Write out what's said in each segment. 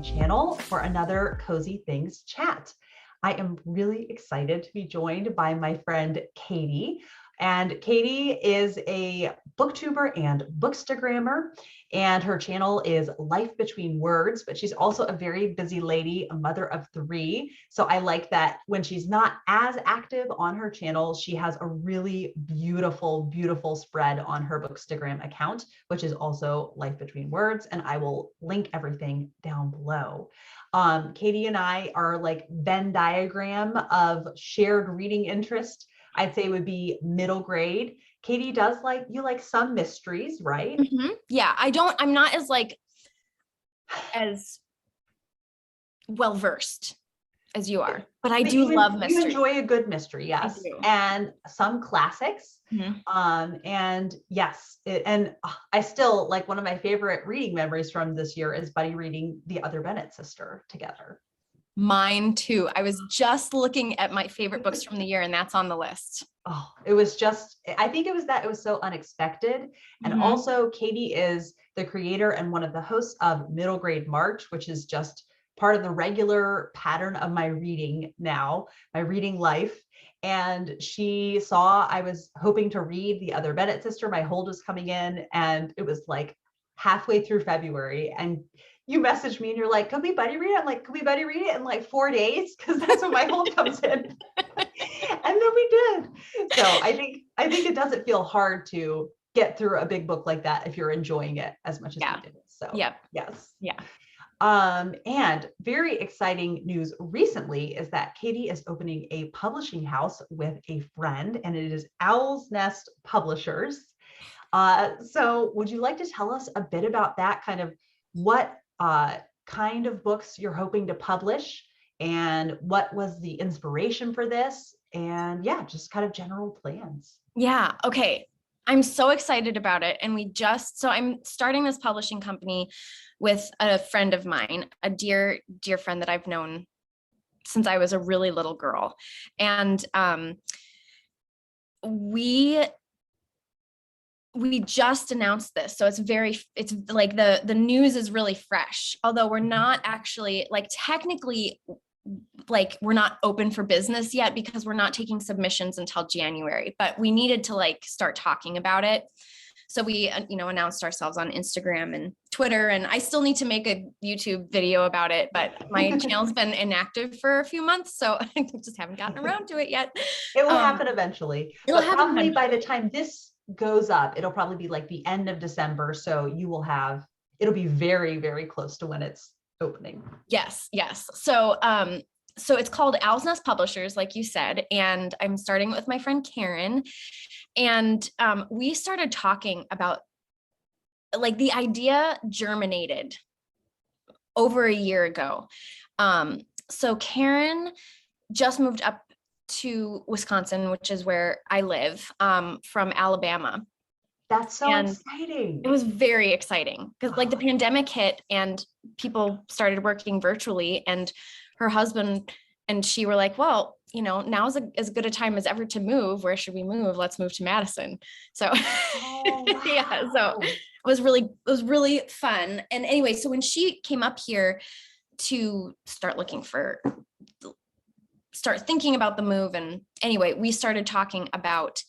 channel for another Cozy Things chat. I am really excited to be joined by my friend Katie. And Katie is a booktuber and bookstagrammer, and her channel is Life Between Words, but she's also a very busy lady, a mother of 3. So I like that when she's not as active on her channel, she has a really beautiful, beautiful spread on her bookstagram account, which is also Life Between Words. And I will link everything down below. Katie and I are like Venn diagram of shared reading interest. I'd say would be middle grade. Katie does you like some mysteries, right? Mm-hmm. Yeah, I'm not as well versed as you are, but I do love mystery. You enjoy a good mystery, yes, and some classics. Mm-hmm. And yes, I still like one of my favorite reading memories from this year is Buddy reading The Other Bennett Sister together. Mine too. I was just looking at my favorite books from the year, and that's on the list. Oh, it was just, I think it was that it was so unexpected. And Mm-hmm. also Katie is the creator and one of the hosts of Middle Grade March, which is just part of the regular pattern of my reading now, my reading life. And she saw I was hoping to read The Other Bennett Sister. My hold was coming in, and it was like halfway through February. And you messaged me and you're like, can we buddy read it? I'm like, can we buddy read it in like 4 days? Because that's when my hold comes in. And then we did. So I think it doesn't feel hard to get through a big book like that if you're enjoying it as much as we did. So yes. Yeah. And very exciting news recently is that Katie is opening a publishing house with a friend, and it is Owl's Nest Publishers. So would you like to tell us a bit about that, kind of what kind of books you're hoping to publish, and what was the inspiration for this, and yeah, just kind of general plans? Yeah. Okay. I'm so excited about it. And I'm starting this publishing company with a friend of mine, a dear, dear friend that I've known since I was a really little girl. And we just announced this. So it's like the news is really fresh, although we're not actually technically we're not open for business yet because we're not taking submissions until January, but we needed to start talking about it. So we, announced ourselves on Instagram and Twitter, and I still need to make a YouTube video about it, but my channel's been inactive for a few months, so I just haven't gotten around to it yet. It will happen eventually. It'll happen probably by the time this goes up, it'll probably be like the end of December. So it'll be very, very close to when it's opening. Yes. So it's called Owl's Nest Publishers, like you said, and I'm starting with my friend Karen. And we started talking about the idea germinated over a year ago. So Karen just moved up to Wisconsin, which is where I live, from Alabama. That's so exciting. It was very exciting because the pandemic hit and people started working virtually, and her husband and she were like, well, now's as good a time as ever to move. Where should we move? Let's move to Madison. So wow. Yeah, so it was really fun. And anyway, so when she came up here to start thinking about the move, and anyway, we started talking about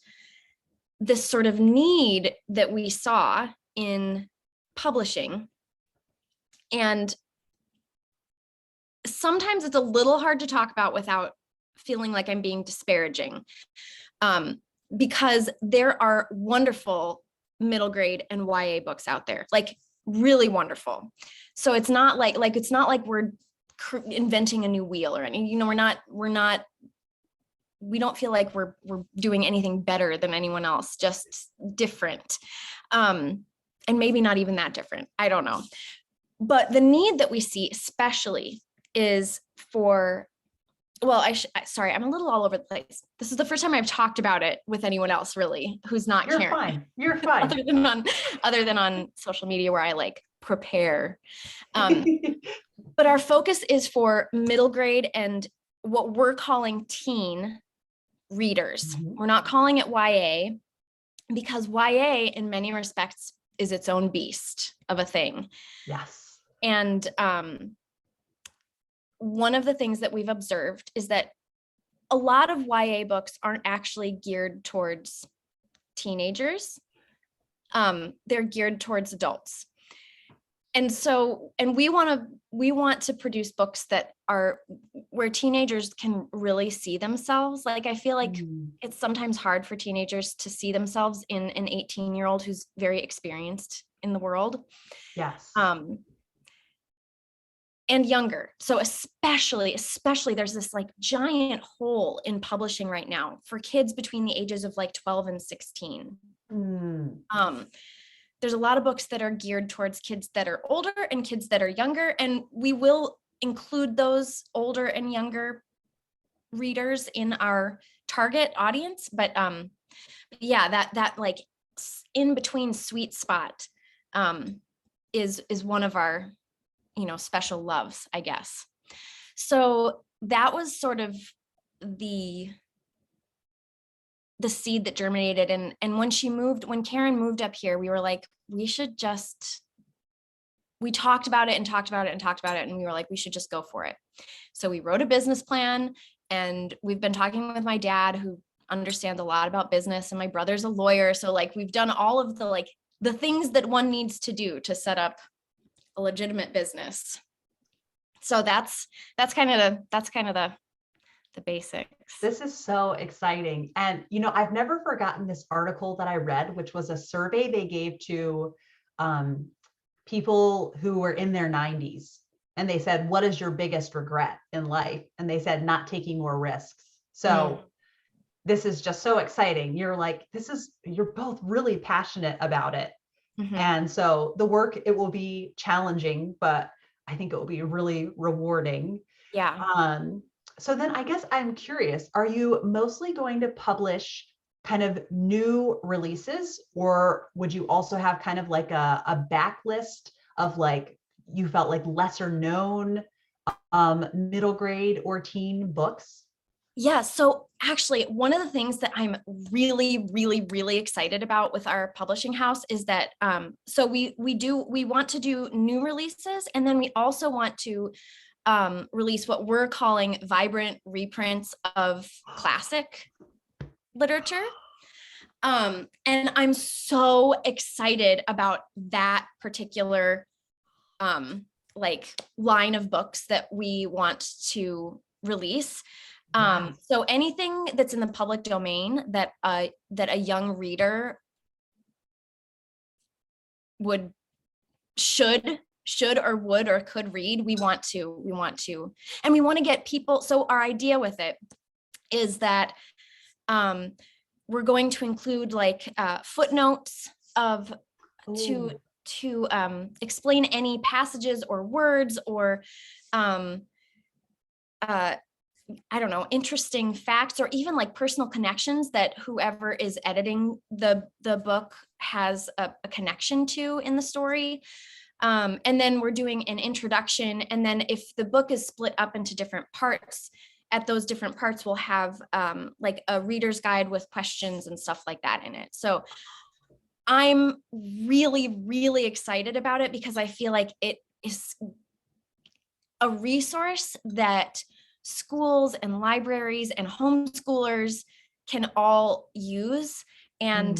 this sort of need that we saw in publishing. And sometimes it's a little hard to talk about without feeling like I'm being disparaging, because there are wonderful middle grade and YA books out there, really wonderful. So it's not like we're inventing a new wheel or anything. We don't feel like we're doing anything better than anyone else, just different. And maybe not even that different. I don't know. But the need that we see especially is for, sorry, I'm a little all over the place. This is the first time I've talked about it with anyone else really, who's not Karen. You're fine. other than on social media where I prepare. But our focus is for middle grade and what we're calling teen readers. Mm-hmm. We're not calling it YA because YA in many respects is its own beast of a thing. Yes. And one of the things that we've observed is that a lot of YA books aren't actually geared towards teenagers. They're geared towards adults. And so, and we want to produce books that are where teenagers can really see themselves. Like, I feel like it's sometimes hard for teenagers to see themselves in an 18-year-old who's very experienced in the world. Yes. And younger. So especially there's this like giant hole in publishing right now for kids between the ages of like 12 and 16. There's a lot of books that are geared towards kids that are older and kids that are younger, and we will include those older and younger readers in our target audience. But yeah, that like in between sweet spot is one of our, you know, special loves, I guess. So that was sort of the seed that germinated. And when Karen moved up here, we were like, we talked about it and we were like, we should just go for it. So we wrote a business plan, and we've been talking with my dad, who understands a lot about business, and my brother's a lawyer. So like, we've done all of the things that one needs to do to set up a legitimate business. So that's kind of the basics. This is so exciting. And, you know, I've never forgotten this article that I read, which was a survey they gave to people who were in their 90s. And they said, what is your biggest regret in life? And they said, not taking more risks. So this is just so exciting. You're like, you're both really passionate about it. And so the work, it will be challenging, but I think it will be really rewarding. Yeah. So then I guess I'm curious, are you mostly going to publish kind of new releases, or would you also have kind of like a backlist of like, you felt like lesser known middle grade or teen books? Yeah. So actually, one of the things that I'm really, really, really excited about with our publishing house is that so we want to do new releases, and then we also want to release what we're calling vibrant reprints of classic literature. And I'm so excited about that particular like line of books that we want to release. So anything that's in the public domain that a young reader should or would or could read, we want to, and we want to get people. So our idea with it is that we're going to include like footnotes to explain any passages or words or I don't know, interesting facts, or even like personal connections that whoever is editing the book has a connection to in the story. And then we're doing an introduction. And then if the book is split up into different parts, at those different parts, we'll have like a reader's guide with questions and stuff like that in it. So I'm really, really excited about it, because I feel like it is a resource that schools and libraries and homeschoolers can all use. And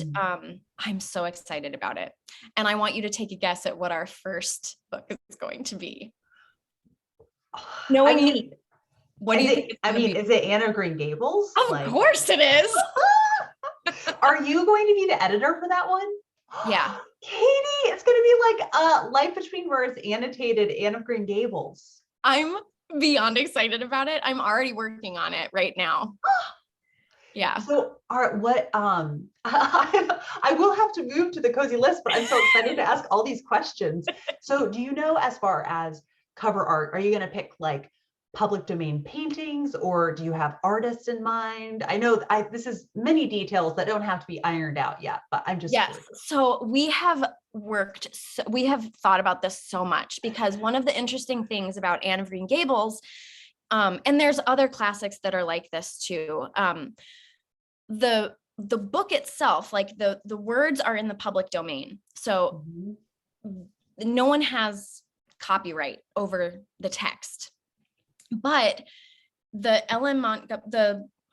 I'm so excited about it. And I want you to take a guess at what our first book is going to be. Knowing me, what do you think? Is it Anne of Green Gables? Of course it is. Are you going to be the editor for that one? Yeah. Katie, it's going to be like Life Between Words annotated Anne of Green Gables. I'm beyond excited about it. I'm already working on it right now. Yeah. So what I will have to move to the cozy list, but I'm so excited to ask all these questions. So do you know, as far as cover art, are you going to pick like public domain paintings, or do you have artists in mind? I know this is many details that don't have to be ironed out yet, but I'm just curious. So we have thought about this so much, because one of the interesting things about Anne of Green Gables, and there's other classics that are like this too. The book itself, like the words are in the public domain, so no one has copyright over the text. But the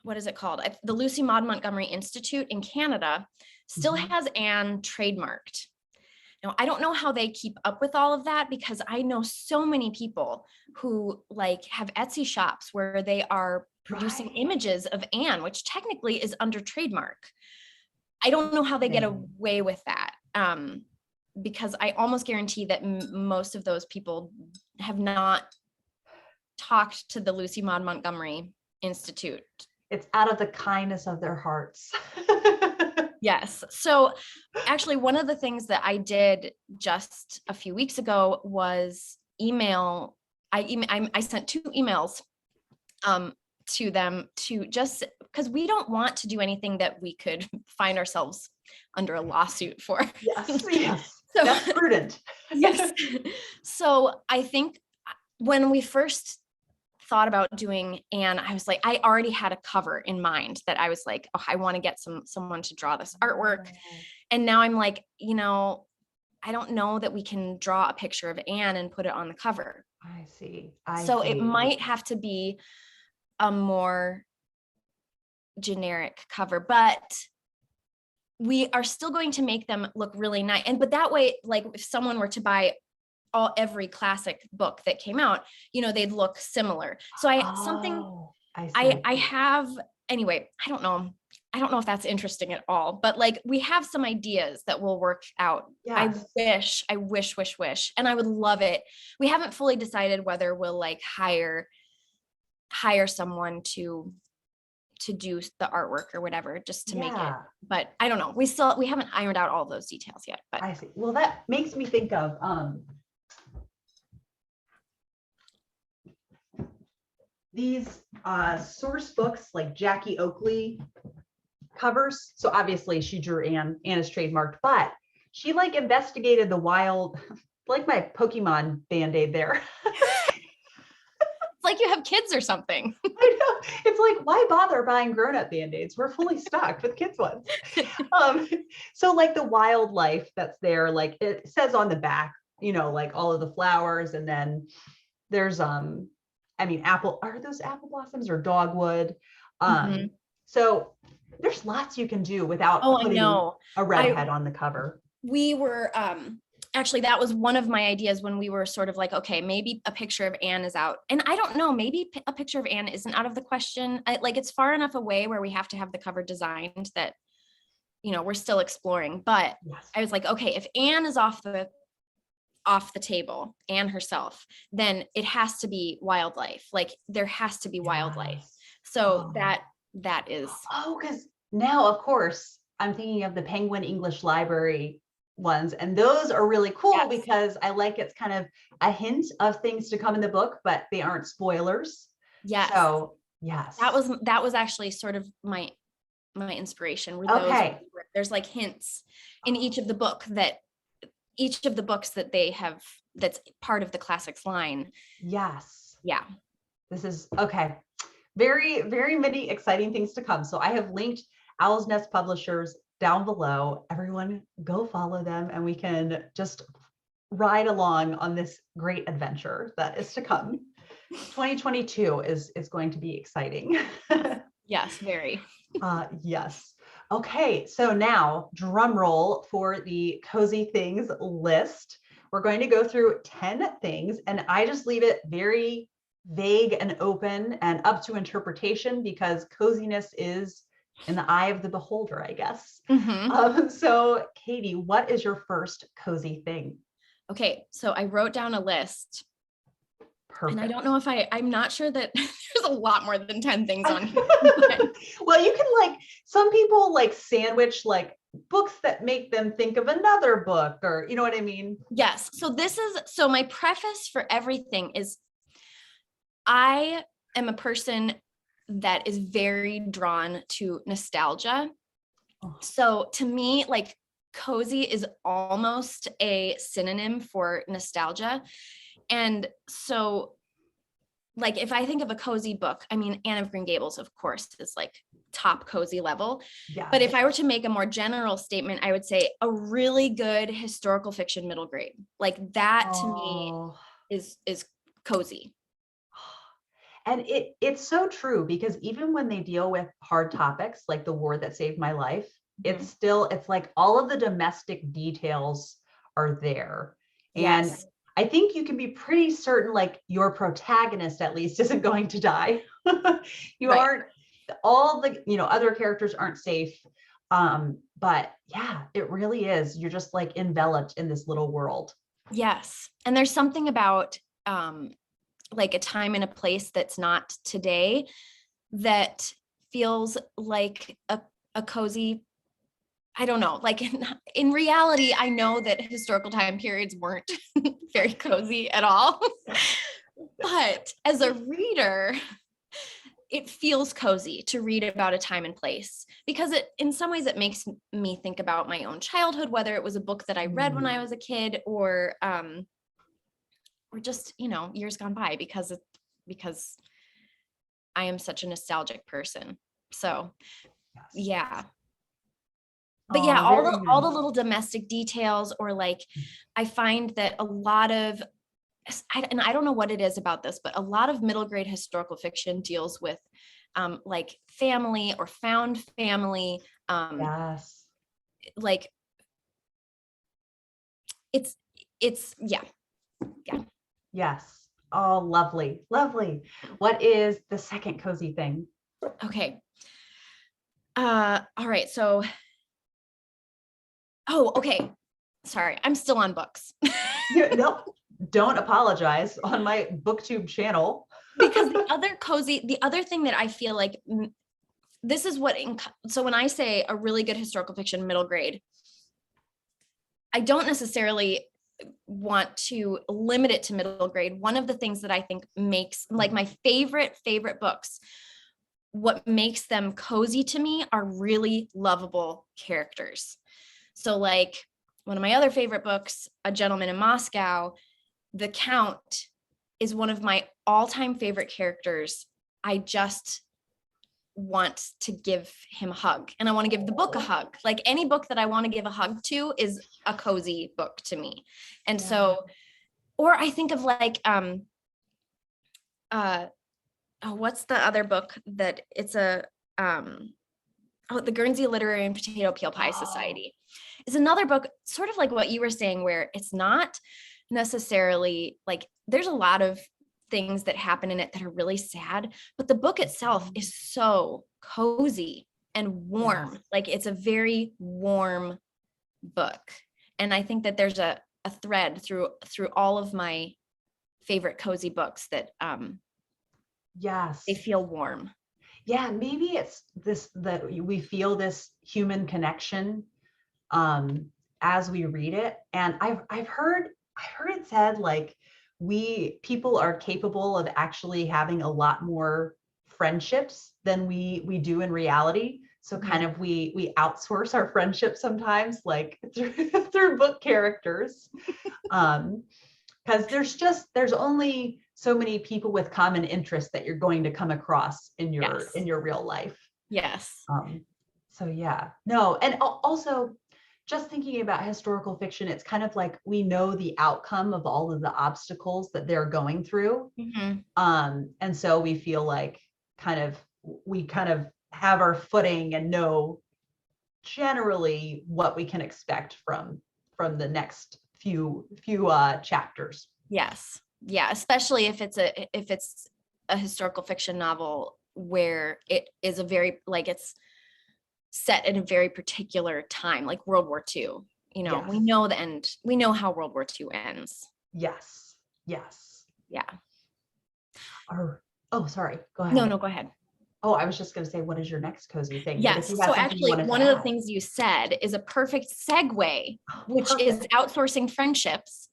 what is it called? The Lucy Maud Montgomery Institute in Canada still has Anne trademarked. Now, I don't know how they keep up with all of that, because I know so many people who like have Etsy shops where they are producing images of Anne, which technically is under trademark. I don't know how they get away with that, because I almost guarantee that most of those people have not talked to the Lucy Maud Montgomery Institute. It's out of the kindness of their hearts. Yes. So actually, one of the things that I did just a few weeks ago was I sent 2 emails to them, to just because we don't want to do anything that we could find ourselves under a lawsuit for. Yes, yes. So, that's prudent. Yes. So I think when we first thought about doing Anne, I was like, I already had a cover in mind that I was like, oh, I want to get someone to draw this artwork. And now I'm like, I don't know that we can draw a picture of Anne and put it on the cover. I see. So it might have to be a more generic cover, but we are still going to make them look really nice. But that way, like if someone were to buy every classic book that came out, they'd look similar. So I have, anyway, I don't know if that's interesting at all, but like we have some ideas that will work out. Yes. I wish, and I would love it. We haven't fully decided whether we'll like hire someone to do the artwork or whatever, just to make it, but I don't know. We haven't ironed out all those details yet, but I see. Well, that makes me think of, these source books like Jackie Oakley covers. So obviously she drew Anne is trademarked, but she like investigated the wild, like my Pokemon Band-Aid there. It's like you have kids or something. I know. It's like, why bother buying grown-up Band-Aids? We're fully stocked with kids ones. So like the wildlife that's there, like it says on the back, like all of the flowers, and then there's are those apple blossoms or dogwood? So there's lots you can do without putting a redhead on the cover. We were actually, that was one of my ideas when we were sort of like, okay, maybe a picture of Anne is out. And I don't know, maybe a picture of Anne isn't out of the question. Like it's far enough away where we have to have the cover designed that, we're still exploring. But I was like, okay, if Anne is off the table, Anne herself, then it has to be wildlife. Like there has to be wildlife. So that is. Oh, because now, of course, I'm thinking of the Penguin English Library ones, and those are really cool because I like it's kind of a hint of things to come in the book, but they aren't spoilers. Yes. So yes, that was actually sort of my inspiration. There's like hints in each of the books that they have, that's part of the classics line. Yes. Yeah. This is okay. Very, very many exciting things to come. So I have linked Owl's Nest Publishers down below. Everyone go follow them, and we can just ride along on this great adventure that is to come. 2022 is going to be exciting. Yes, very. Yes. Okay, so now drum roll for the cozy things list. We're going to go through 10 things, and I just leave it very vague and open and up to interpretation, because coziness is in the eye of the beholder, I guess. So Katie, what is your first cozy thing? Okay, so I wrote down a list. Perfect. And I don't know if I'm not sure that there's a lot more than 10 things on here. Well, you can some people sandwich books that make them think of another book, or you know what I mean? Yes. So my preface for everything is I am a person that is very drawn to nostalgia. So to me, cozy is almost a synonym for nostalgia. And so if I think of a cozy book, I mean, Anne of Green Gables, of course, is top cozy level. Yeah. But if I were to make a more general statement, I would say a really good historical fiction middle grade. That to me is cozy. And it's so true, because even when they deal with hard topics like the war that saved my life, it's like all of the domestic details are there. And Yes. I think you can be pretty certain, like, your protagonist at least isn't going to die. You Right. aren't, all the, other characters aren't safe. But yeah, it really is. You're just like enveloped in this little world. Yes. And there's something about like a time and a place that's not today that feels like a cozy, I don't know, like in reality, I know that historical time periods weren't very cozy at all. But as a reader, it feels cozy to read about a time and place, because it, in some ways, it makes me think about my own childhood, whether it was a book that I read when I was a kid, or just, years gone by, because I am such a nostalgic person. So Yes. yeah. But yeah, Oh, very all the nice. little domestic details, or like, I find that a lot of, and I don't know what it is about this, but a lot of middle grade historical fiction deals with like family or found family. Yes. Like it's yeah. Yes. Oh, lovely. Lovely. What is the second cozy thing? Okay. All right. So, oh, okay. Sorry, I'm still on books. No, don't apologize on my booktube channel. Because the other thing that I feel like, this is what, so when I say a really good historical fiction middle grade, I don't necessarily want to limit it to middle grade. One of the things that I think makes, like, my favorite books, what makes them cozy to me are really lovable characters. So like one of my other favorite books, A Gentleman in Moscow, the Count is one of my all-time favorite characters. I just want to give him a hug, and I want to give the book a hug. Like, any book that I want to give a hug to is a cozy book to me. And so, or I think of like what's the other book that it's a the Guernsey Literary and Potato Peel Pie Society is another book, sort of like what you were saying, where it's not necessarily like, there's a lot of things that happen in it that are really sad, but the book itself is so cozy and warm. Yes. Like, it's a very warm book. And I think that there's a thread through all of my favorite cozy books that Yes. they feel warm. Yeah, maybe it's this, that we feel this human connection as we read it. And I've heard it said, like, people are capable of actually having a lot more friendships than we do in reality. So kind of we outsource our friendships sometimes, like through book characters. Because there's only so many people with common interests that you're going to come across in Yes. your real life. Yes. So yeah, no, and also just thinking about historical fiction, it's kind of like we know the outcome of all of the obstacles that they're going through. And so we feel like we kind of have our footing and know generally what we can expect from the next few chapters. Yes. Yeah. Especially if it's a historical fiction novel where it is a very, like, it's set in a very particular time, like World War II. Yes. We know the end. We know how World War II ends. Yes. Yes. Yeah. Oh, sorry. Go ahead. No, go ahead. Oh, I was just going to say, what is your next cozy thing? Yes. So actually, one of the things you said is a perfect segue, which is outsourcing friendships,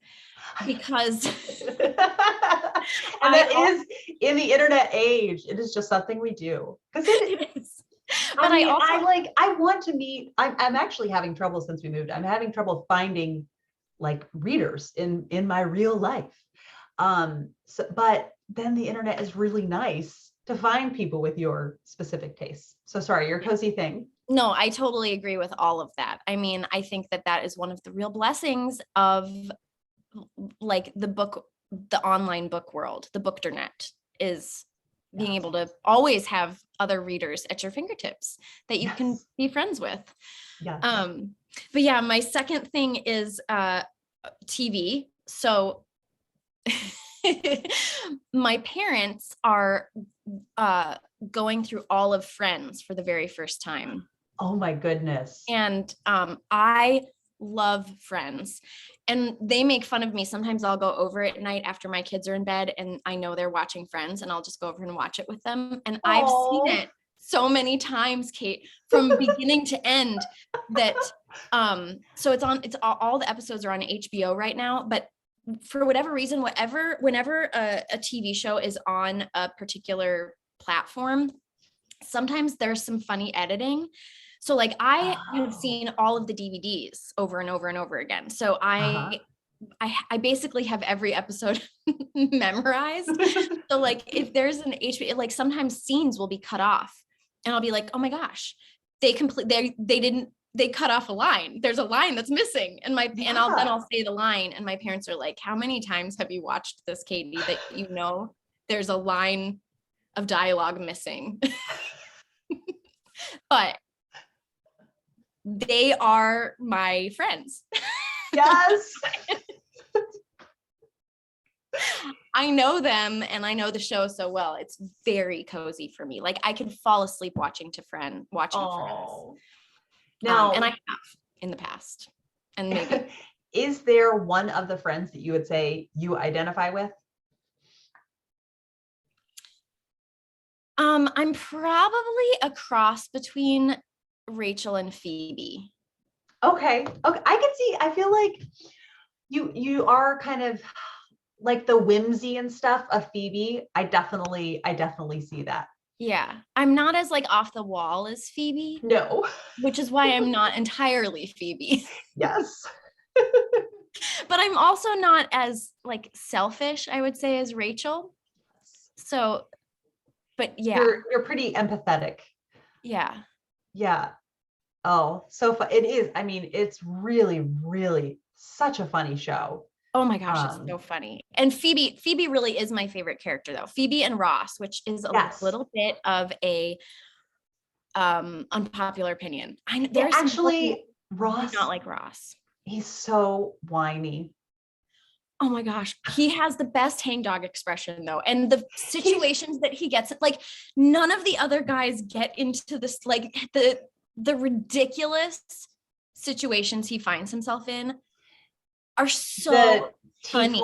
because and that is, in the internet age, it is just something we do, because it is. But I want to meet. I'm actually having trouble since we moved. I'm having trouble finding like readers in my real life. But then the internet is really nice to find people with your specific tastes. So sorry, your cozy thing. No, I totally agree with all of that. I mean, I think that is one of the real blessings of, like, the online book world. The bookdernet is being able to always have other readers at your fingertips that you can be friends with. Yes. But yeah, my second thing is TV. So my parents are going through all of Friends for the very first time. Oh my goodness. And I love Friends, and they make fun of me. Sometimes I'll go over at night after my kids are in bed and I know they're watching Friends, and I'll just go over and watch it with them. And I've seen it so many times, Kate, from beginning to end, that so it's all the episodes are on HBO right now, but for whatever reason, whenever a TV show is on a particular platform, sometimes there's some funny editing. So like I have seen all of the DVDs over and over and over again. So I basically have every episode memorized. So like if there's an HBO, like sometimes scenes will be cut off and I'll be like, oh my gosh, they cut off a line. There's a line that's missing. And I'll say the line, and my parents are like, how many times have you watched this, Katie, that you know there's a line of dialogue missing? But they are my friends. Yes. I know them and I know the show so well. It's very cozy for me. Like I can fall asleep watching Friends. Now, and I have in the past. And maybe is there one of the Friends that you would say you identify with? I'm probably a cross between Rachel and Phoebe. Okay. I can see, I feel like you are kind of like the whimsy and stuff of Phoebe. I definitely see that. Yeah. I'm not as like off the wall as Phoebe. No. Which is why I'm not entirely Phoebe. Yes. But I'm also not as like selfish, I would say, as Rachel. So, but yeah. You're pretty empathetic. Yeah. Yeah. Oh, so fun. It is. I mean, it's really, really such a funny show. Oh my gosh, it's so funny. And Phoebe really is my favorite character though. Phoebe and Ross, which is a little bit of a unpopular opinion. There's actually Ross, not like Ross. He's so whiny. Oh my gosh, he has the best hangdog expression though. And the situations that he gets, like none of the other guys get into this, like the ridiculous situations he finds himself in are so funny.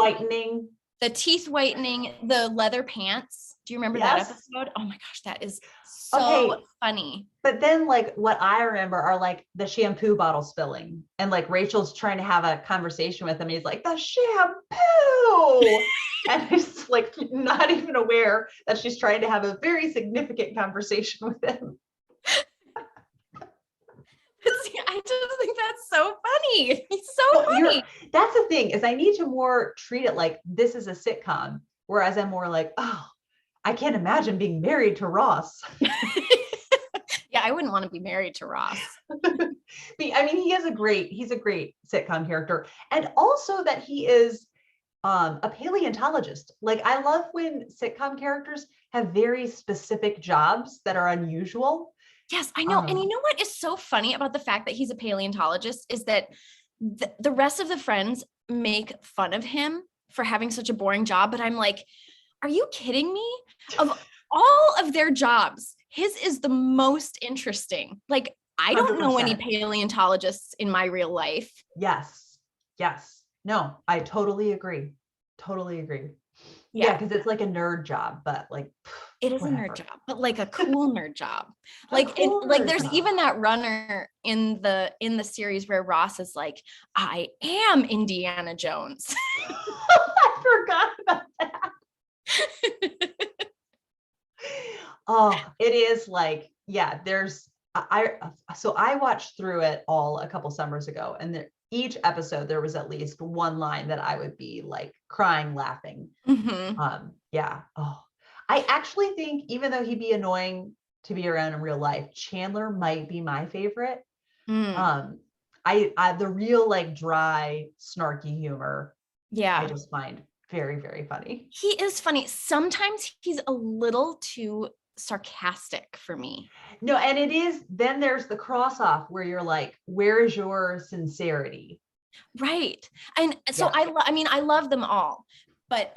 The teeth whitening, the leather pants. Do you remember that episode? Oh my gosh, that is so funny. But then like what I remember are like the shampoo bottle spilling, and like Rachel's trying to have a conversation with him. He's like, the shampoo. And he's like not even aware that she's trying to have a very significant conversation with him. I just think that's so funny. It's so funny. That's the thing, is I need to more treat it like this is a sitcom, whereas I'm more like, oh, I can't imagine being married to Ross. Yeah, I wouldn't want to be married to Ross. I mean, he's a great sitcom character. And also that he is a paleontologist. Like I love when sitcom characters have very specific jobs that are unusual. Yes, I know. And you know what is so funny about the fact that he's a paleontologist is that the rest of the Friends make fun of him for having such a boring job. But I'm like, are you kidding me? Of all of their jobs, his is the most interesting. Like, I don't 100%. Know any paleontologists in my real life. Yes. No, I totally agree. Yeah, because it's like a nerd job, but like it is whatever. A nerd job, but like a cool nerd job. Like there's even that runner in the series where Ross is like, I am Indiana Jones. I forgot about that. Oh, it is like, yeah, I watched through it all a couple summers ago, and each episode there was at least one line that I would be like crying, laughing. Mm-hmm. Yeah. Oh, I actually think even though he'd be annoying to be around in real life, Chandler might be my favorite. I the real like dry, snarky humor. Yeah. I just find very, very funny. He is funny. Sometimes he's a little too sarcastic for me. No, and it is, then there's the cross off where you're like, where is your sincerity? Right. And so Yeah. I mean, I love them all, but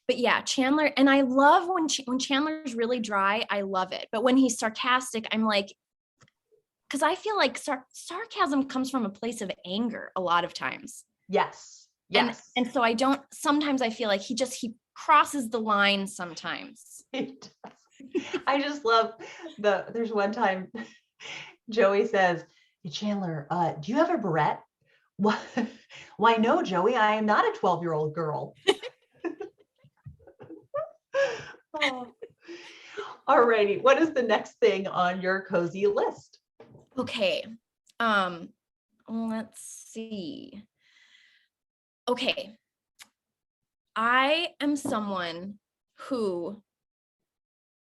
yeah, Chandler, and I love when Chandler's really dry, I love it. But when he's sarcastic, I'm like, because I feel like sarcasm comes from a place of anger a lot of times. Yes. Yes. And so sometimes I feel like he crosses the line sometimes. It does. I just love there's one time Joey says, hey, Chandler, do you have a barrette? Why no, Joey, I am not a 12-year-old girl. Oh. All righty. What is the next thing on your cozy list? Okay. Let's see. Okay. I am someone who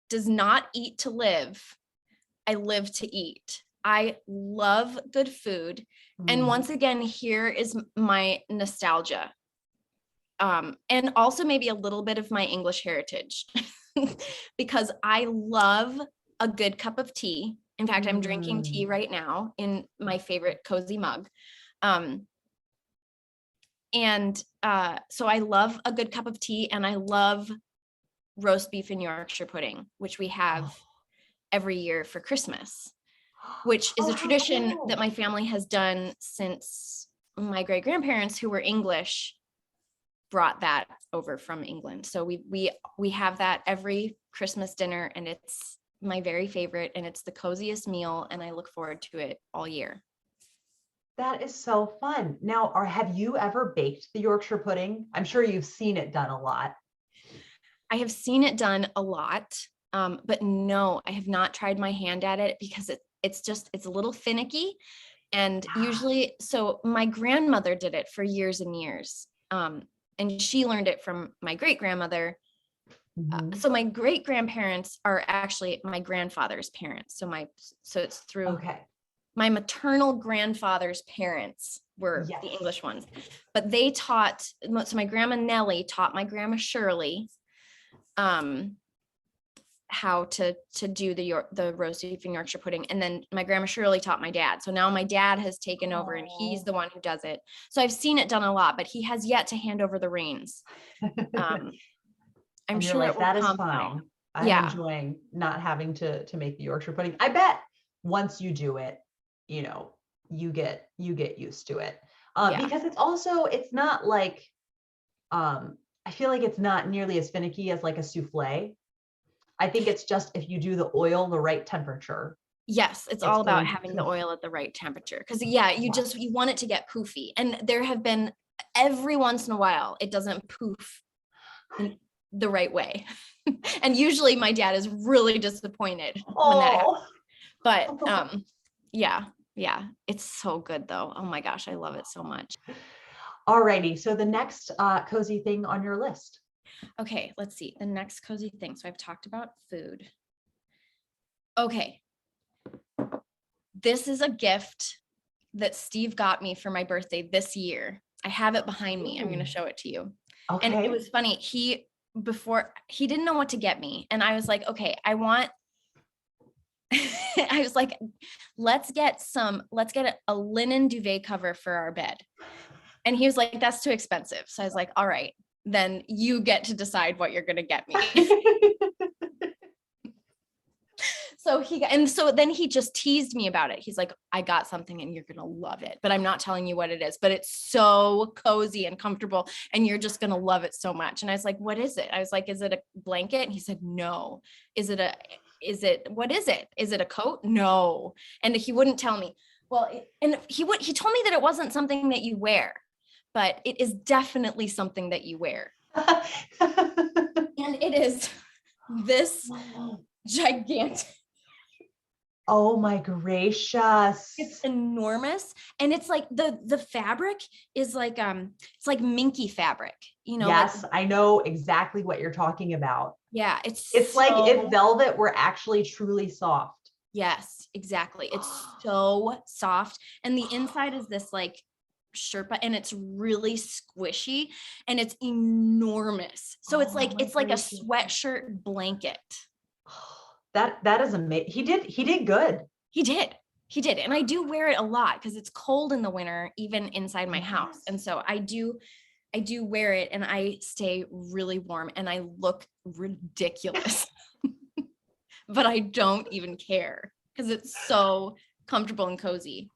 does not eat to live. I live to eat. I love good food. And once again, here is my nostalgia. And also maybe a little bit of my English heritage because I love a good cup of tea. In fact, I'm drinking tea right now in my favorite cozy mug. So I love a good cup of tea, and I love roast beef and Yorkshire pudding, which we have every year for Christmas, which is a tradition that my family has done since my great-grandparents, who were English, brought that over from England. So we have that every Christmas dinner, and it's my very favorite, and it's the coziest meal, and I look forward to it all year. That is so fun. Now, have you ever baked the Yorkshire pudding? I'm sure you've seen it done a lot. I have seen it done a lot, but no, I have not tried my hand at it because it's a little finicky. And usually, so my grandmother did it for years and years. And she learned it from my great-grandmother. So my great-grandparents are actually my grandfather's parents. So it's through my maternal grandfather's parents were the English ones, but they taught, so my grandma Nellie taught my grandma Shirley how to do the roast beef and Yorkshire pudding. And then my grandma Shirley taught my dad. So now my dad has taken over and he's the one who does it. So I've seen it done a lot, but he has yet to hand over the reins. I'm sure like, that is fine. I'm enjoying not having to make the Yorkshire pudding. I bet once you do it, you get used to it. Because it's not like, I feel like it's not nearly as finicky as like a souffle. I think it's just if you do the oil the right temperature. Yes, it's all about having the oil at the right temperature. Because you want it to get poofy. And there have been, every once in a while, it doesn't poof in the right way. And usually my dad is really disappointed when that happens. But yeah, it's so good though. Oh my gosh, I love it so much. Alrighty, so the next cozy thing on your list. Okay, let's see. The next cozy thing. So I've talked about food. Okay. This is a gift that Steve got me for my birthday this year. I have it behind me. I'm going to show it to you. Okay. And it was funny. He didn't know what to get me. And I was like, okay, I was like, let's get a linen duvet cover for our bed. And he was like, that's too expensive. So I was like, all right, then you get to decide what you're going to get me. So then he just teased me about it. He's like, I got something and you're going to love it, but I'm not telling you what it is, but it's so cozy and comfortable and you're just going to love it so much. And I was like, what is it? I was like, is it a blanket? And he said, no. What is it? Is it a coat? No. And he wouldn't tell me. Well, and he told me that it wasn't something that you wear, but it is definitely something that you wear. And it is this gigantic. Oh my gracious. It's enormous. And it's like the fabric is like, it's like minky fabric, Yes, I know exactly what you're talking about. Yeah. It's like if velvet were actually truly soft. Yes, exactly. It's so soft. And the inside is this like Sherpa, and it's really squishy and it's enormous. So it's Oh like my it's like a gracious. sweatshirt blanket. That is amazing. He did good. He did. He did. And I do wear it a lot because it's cold in the winter, even inside my house. Yes. And so I do wear it and I stay really warm and I look ridiculous. But I don't even care because it's so comfortable and cozy.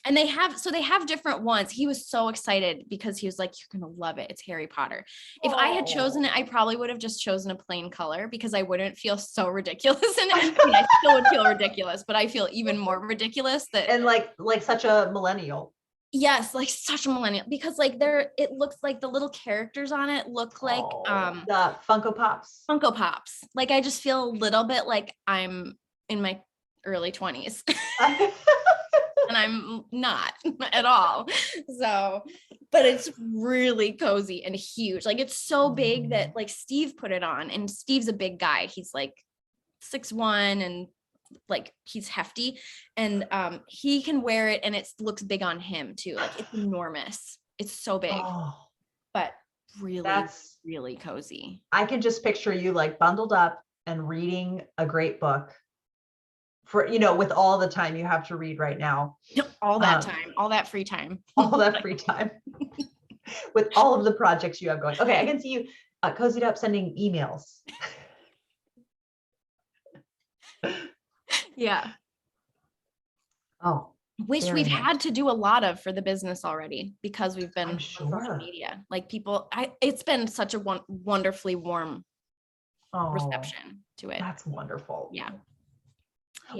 And they have different ones. He was so excited because he was like, you're going to love it. It's Harry Potter. If I had chosen it, I probably would have just chosen a plain color because I wouldn't feel so ridiculous in it. I mean, I still would feel ridiculous, but I feel even more ridiculous that. And like such a millennial. Yes, like such a millennial because like it looks like the little characters on it look like The Funko Pops. Funko Pops. Like I just feel a little bit like I'm in my early 20s. And I'm not at all. So, but it's really cozy and huge. Like it's so big that like Steve put it on, and Steve's a big guy. He's like 6'1" and like he's hefty, and he can wear it and it looks big on him too. Like it's enormous. It's so big, but really cozy. I can just picture you like bundled up and reading a great book for, with all the time you have to read right now. All that time, all that free time. All that free time. With all of the projects you have going. Okay, I can see you cozied up sending emails. Yeah. Oh. Which we've had to do a lot of for the business already because we've been on social media. Like people, it's been such a wonderfully warm reception to it. That's wonderful. Yeah.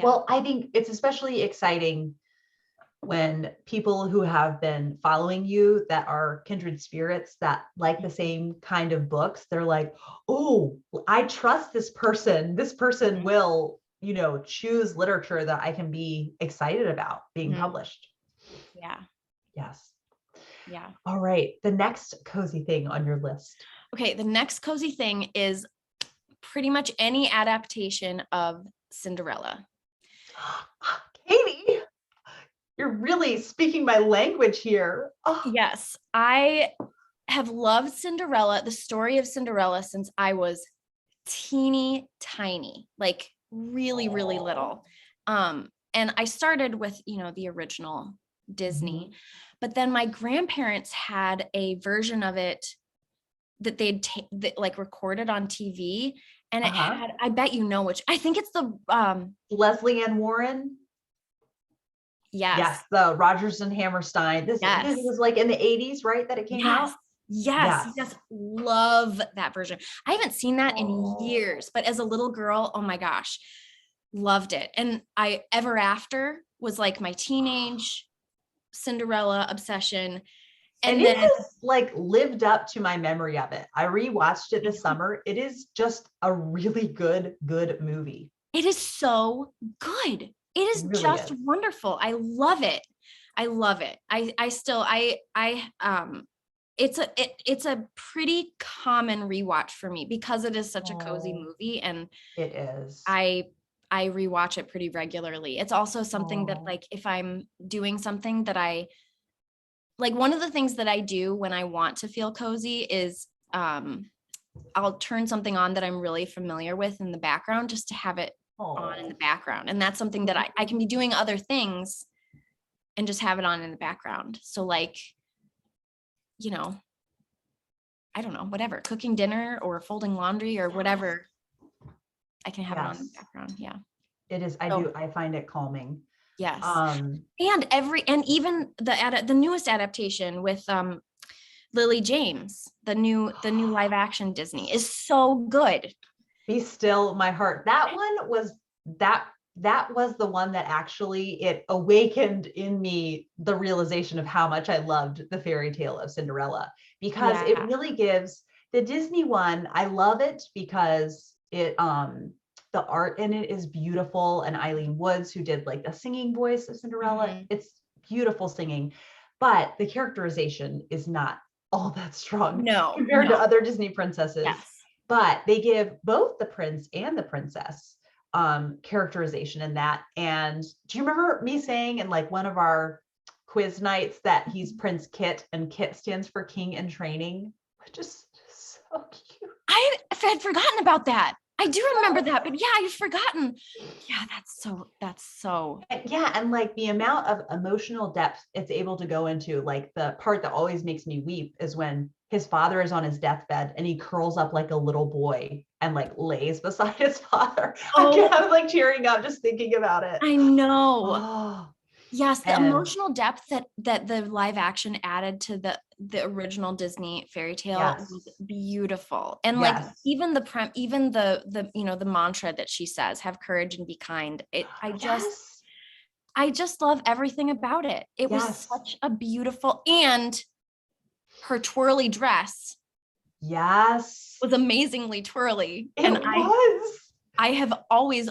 Well, I think it's especially exciting when people who have been following you that are kindred spirits that like the same kind of books, they're like, oh, I trust this person. This person will, choose literature that I can be excited about being published. Yeah. Yes. Yeah. All right. The next cozy thing on your list. Okay. The next cozy thing is pretty much any adaptation of Cinderella. Katie, you're really speaking my language here. Oh. Yes, I have loved Cinderella, the story of Cinderella, since I was teeny tiny, like really, really little. And I started with, the original Disney, but then my grandparents had a version of it that they'd like recorded on TV. And it had, I bet which, I think it's the Leslie Ann Warren. Yes, the Rodgers and Hammerstein. This was like in the 80s, right? That it came out. Yes. Love that version. I haven't seen that in years, but as a little girl, oh my gosh, loved it. And Ever After was like my teenage Cinderella obsession. And it has like lived up to my memory of it. I rewatched it this summer. It is just a really good movie. It is so good. It is really just wonderful. I love it. It's a pretty common rewatch for me because it is such a cozy movie, and it is. I rewatch it pretty regularly. It's also something that like if I'm doing something that I like, one of the things that I do when I want to feel cozy is I'll turn something on that I'm really familiar with in the background just to have it on in the background. And that's something that I can be doing other things and just have it on in the background. So like, I don't know, whatever, cooking dinner or folding laundry or whatever, I can have it on in the background. Yeah. It is. I find it calming. Yes. And even the newest adaptation with Lily James, the new live action Disney is so good. Be Still My Heart. That one was that was the one that actually it awakened in me the realization of how much I loved the fairy tale of Cinderella, because it really gives the Disney one. I love it because it the art in it is beautiful, and Eileen Woods, who did like the singing voice of Cinderella, it's beautiful singing, but the characterization is not all that strong compared to other Disney princesses. But they give both the prince and the princess characterization in that. And do you remember me saying in like one of our quiz nights that he's Prince Kit, and Kit stands for King in Training, which is so cute. I had forgotten about that. I do remember that, but yeah, I've forgotten. Yeah, that's so. Yeah, and like the amount of emotional depth it's able to go into, like the part that always makes me weep is when his father is on his deathbed and he curls up like a little boy and like lays beside his father. Oh, I'm like tearing up just thinking about it. I know. Oh, Yes, the and emotional depth that the live action added to the original Disney fairy tale yes, was beautiful. And like yes, even the you know the mantra that she says, have courage and be kind. yes, I just love everything about it. It was yes, such a beautiful, and her twirly dress yes. was amazingly twirly. It And was. I have always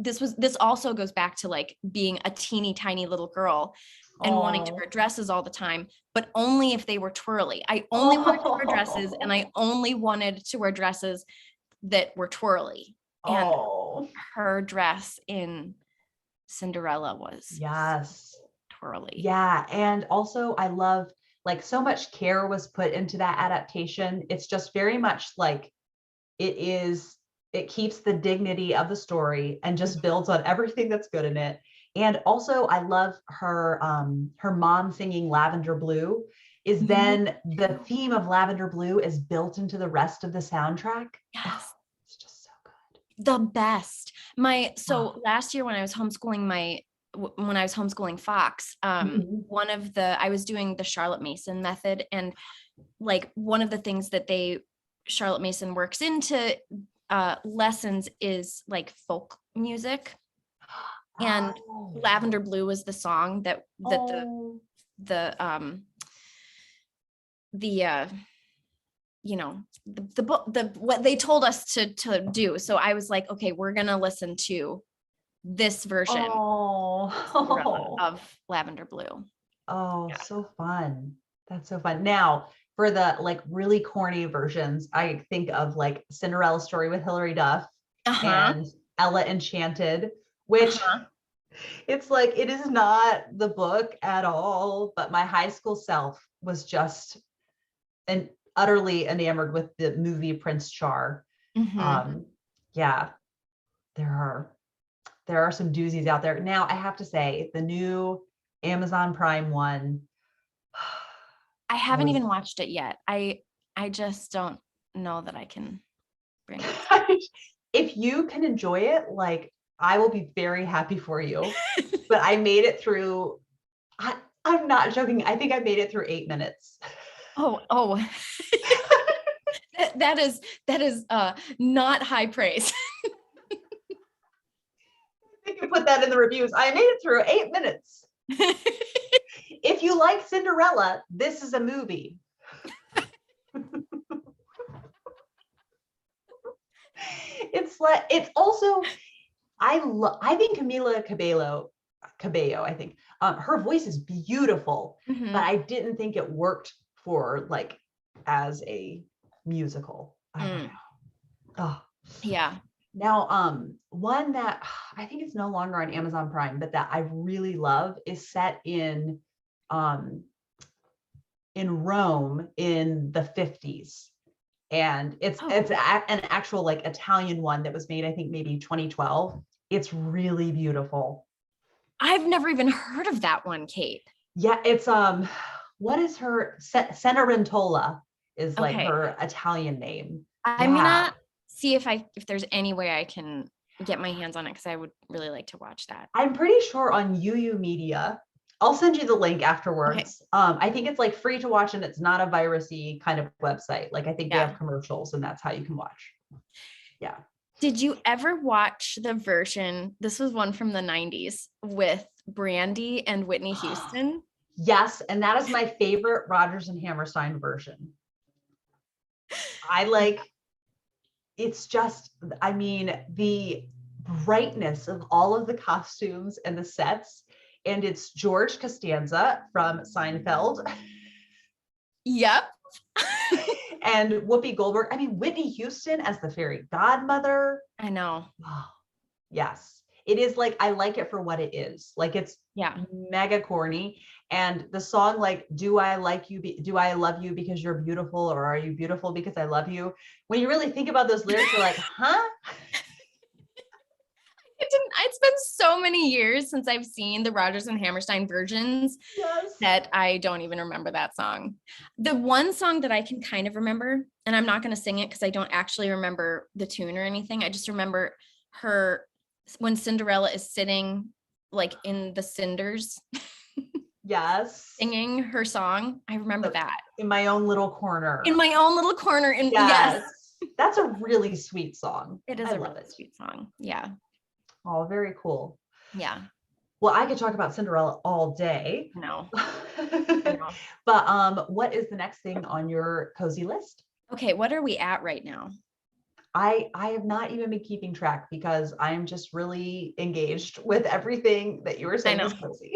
this also goes back to like being a teeny tiny little girl and wanting to Oh, wear dresses all the time, but only if they were twirly. I only wanted to wear dresses, and I only wanted to wear dresses that were twirly. And oh, her dress in Cinderella was yes. twirly. Yeah, and also I love like so much care was put into that adaptation. It's just very much like it keeps the dignity of the story and just builds on everything that's good in it. And also I love her mom singing Lavender Blue is Me then the too. theme of Lavender Blue is built into the rest of the soundtrack. Oh, Yes, it's just so good. the best. Oh. So last year when I was homeschooling Fox, Mhm. I was doing the Charlotte Mason method, and like one of the things that Charlotte Mason works into lessons is like folk music, and Oh. Lavender Blue was the song that Oh. the you know the book the what they told us to do. So I was like, okay, we're gonna listen to this version Oh. of Lavender Blue. Oh, Yeah. so fun. That's so fun. Now, for the like really corny versions, I think of like Cinderella Story with Hilary Duff Uh-huh. and Ella Enchanted, which Uh-huh. it's like it is not the book at all, but my high school self was just and utterly enamored with the movie Prince Char. Mm-hmm. Um, yeah, there are there are some doozies out there. Now, I have to say, the new Amazon Prime one, I I haven't was even watched it yet. I just don't know that I can bring myself. if you can enjoy it, like I will be very happy for you. But I made it through, I'm not joking. I think I made it through 8 minutes. Oh. that is not high praise. You can put that in the reviews. I made it through 8 minutes. If you like Cinderella, this is a movie. It's like it's also I think Camila Cabello, I think her voice is beautiful, but Mm-hmm. I didn't think it worked for like as a musical. I don't know. Mm. Oh. Yeah. Now, one that I think it's no longer on Amazon Prime, but that I really love is set um in Rome in the 50s. And it's Oh, an actual like Italian one that was made, I think maybe 2012. It's really beautiful. I've never even heard of that one, Kate. Yeah, it's what is her Cenerentola is like Okay. her Italian name. I'm Yeah, gonna see if there's any way I can get my hands on it, because I would really like to watch that. I'm pretty sure on UU Media. I'll send you the link Okay. afterwards. I think it's like free to watch and it's not a virusy kind of website. Like I think they Yeah. have commercials and that's how you can watch. Yeah. Did you ever watch the version? This was one from the 90s with Brandy and Whitney Houston. Yes, and that is my favorite Rodgers and Hammerstein version. I like it's just, I mean, the brightness of all of the costumes and the sets. And it's George Costanza from Seinfeld Yep. and Whoopi Goldberg. I mean, Whitney Houston as the fairy godmother. I know. Oh, yes. it is like, I like it for what it is. Like it's Yeah. mega corny. And the song, like, do I like you? Do I love you because you're beautiful, or are you beautiful because I love you? When you really think about those lyrics, you're like, huh? It's been so many years since I've seen the Rodgers and Hammerstein versions Yes. that I don't even remember that song. The one song that I can kind of remember, and I'm not going to sing it because I don't actually remember the tune or anything. I just remember her when Cinderella is sitting like in the cinders Yes. singing her song. I remember that. In my own little corner. In my own little corner. And Yes. yes. That's a really sweet song. It is I a love really it. sweet song. Yeah. Oh, very cool. Yeah. Well, I could talk about Cinderella all day. No. But what is the next thing on your cozy list? Okay, what are we at right now? I have not even been keeping track because I'm just really engaged with everything that you were saying is cozy.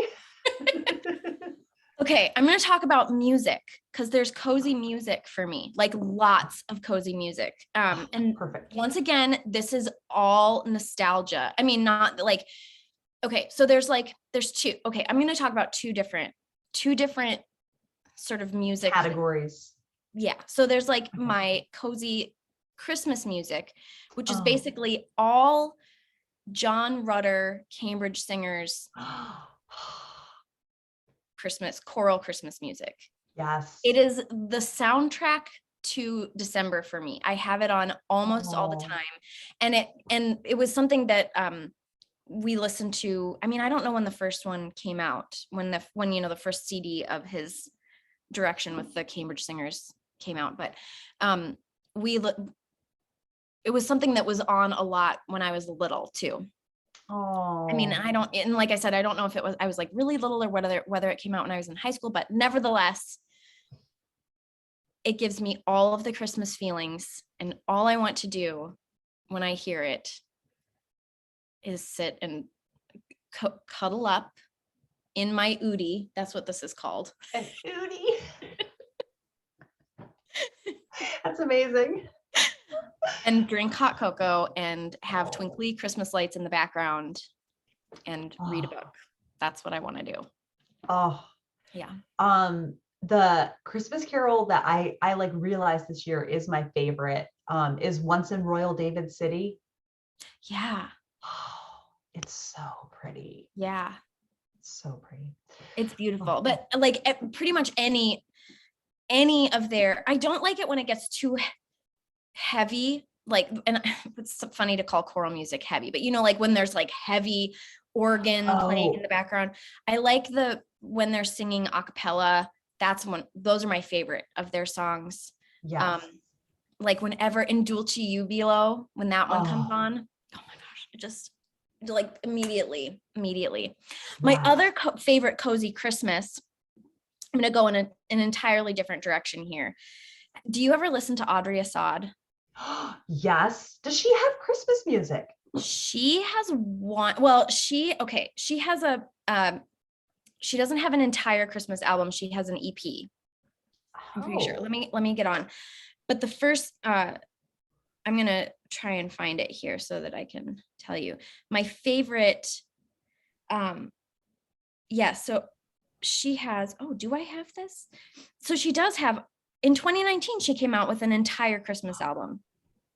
Okay, I'm going to talk about music because there's cozy music for me, like lots of cozy music. And Perfect. once again, this is all nostalgia. I mean, not like, okay, so there's two. Okay, I'm going to talk about two different sort of music categories. Yeah. So there's like my cozy Christmas music, which is Oh. basically all John Rutter, Cambridge singers, choral Christmas music. Yes. It is the soundtrack to December for me. I have it on almost all the time. And it was something that we listened to. I mean, I don't know when the first one came out, when the first CD of his direction with the Cambridge singers came out, but it was something that was on a lot when I was little too. Oh. I mean, and like I said, I don't know if I was like really little or whether it came out when I was in high school, but nevertheless, it gives me all of the Christmas feelings, and all I want to do when I hear it is sit and cuddle up in my Oodie. That's what this is called. An Oodie. That's amazing. And drink hot cocoa and have twinkly Christmas lights in the background and read a book. That's what I want to do. Oh. Yeah. The Christmas Carol that I like realized this year is my favorite is Once in Royal David City. Yeah. Oh, it's so pretty. Yeah. It's so pretty. It's beautiful. But like pretty much any of their, I don't like it when it gets too heavy, like, and it's funny to call choral music heavy, but like when there's like heavy organ playing in the background. I like when they're singing a cappella. Those are my favorite of their songs. Yes. Like whenever in Dulce Jubilo, when that one comes on, oh my gosh, it just like immediately. My other favorite cozy Christmas, I'm going to go in an entirely different direction here. Do you ever listen to Audrey Aussad? Yes. Does she have Christmas music? She has one. Well, she has she doesn't have an entire Christmas album. She has an EP. I'm pretty sure. Let me get on. But the first, I'm going to try and find it here so that I can tell you my favorite. So she has, do I have this? So she does have, in 2019, she came out with an entire Christmas album.